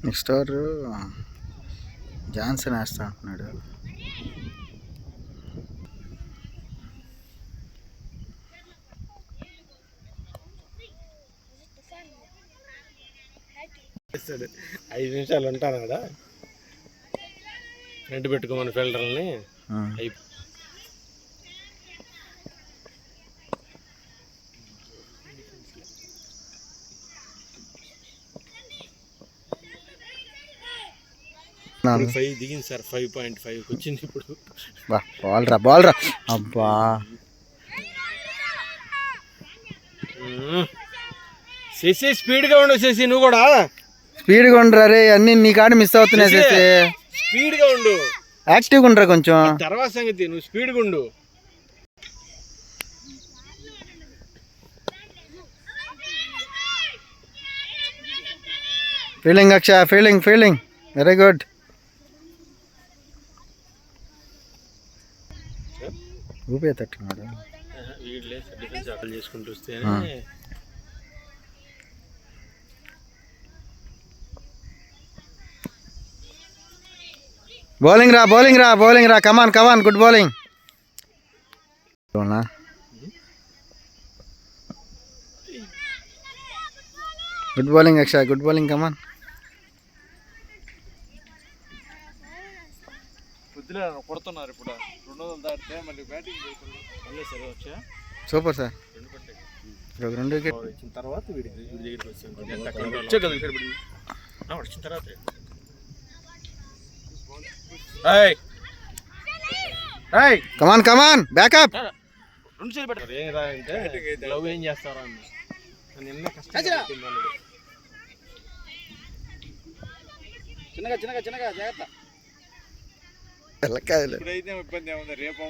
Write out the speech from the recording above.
Next over Johnson వేస్తా అంటున్నాడు. చేస్తాడు 5 నిమిషాలు ఉంటాను కదా, ఫ్రంట్ పెట్టుకోమని ఫీల్డర్ని ఫైవ్ దిగింది సార్, 5.5 వచ్చింది ఇప్పుడు. బాల్ రా అబ్బా, శశి స్పీడ్గా ఉండు, శశి నువ్వు కూడా స్పీడ్గా ఉండరా రే, అన్ని నీ కాడ మిస్ అవుతున్నాయి. శశి స్పీడ్గా ఉండు, యాక్టివ్గా ఉండరా కొంచెం. తర్వాత సంగతి నువ్వు స్పీడ్గా ఉండు. Feeling Aksha, feeling very good. ఊపే తట్టున్నాడు చేసుకుంటూ వస్తే. బౌలింగ్ రా come on good bowling. Good bowling Aksha, good bowling come on. కొడుతున్నారు ఇప్పుడు 200 దాటితే మళ్ళీ బ్యాటింగ్ చేస్తారు. సూపర్ సార్, 2 వికెట్ వచ్చిన తర్వాత వీడి దగ్గరికి వచ్చిన తర్వాత కమాన్ బ్యాకప్. 2 చేతులు పెట్టారు. ఏం రా అంటే లవ్ ఏం చేస్తారా అన్న, నిన్న కష్టం. చిన్నగా జాగ్రత్త. ఇప్పుడైతే ఇబ్బంది ఏముంది, రేపు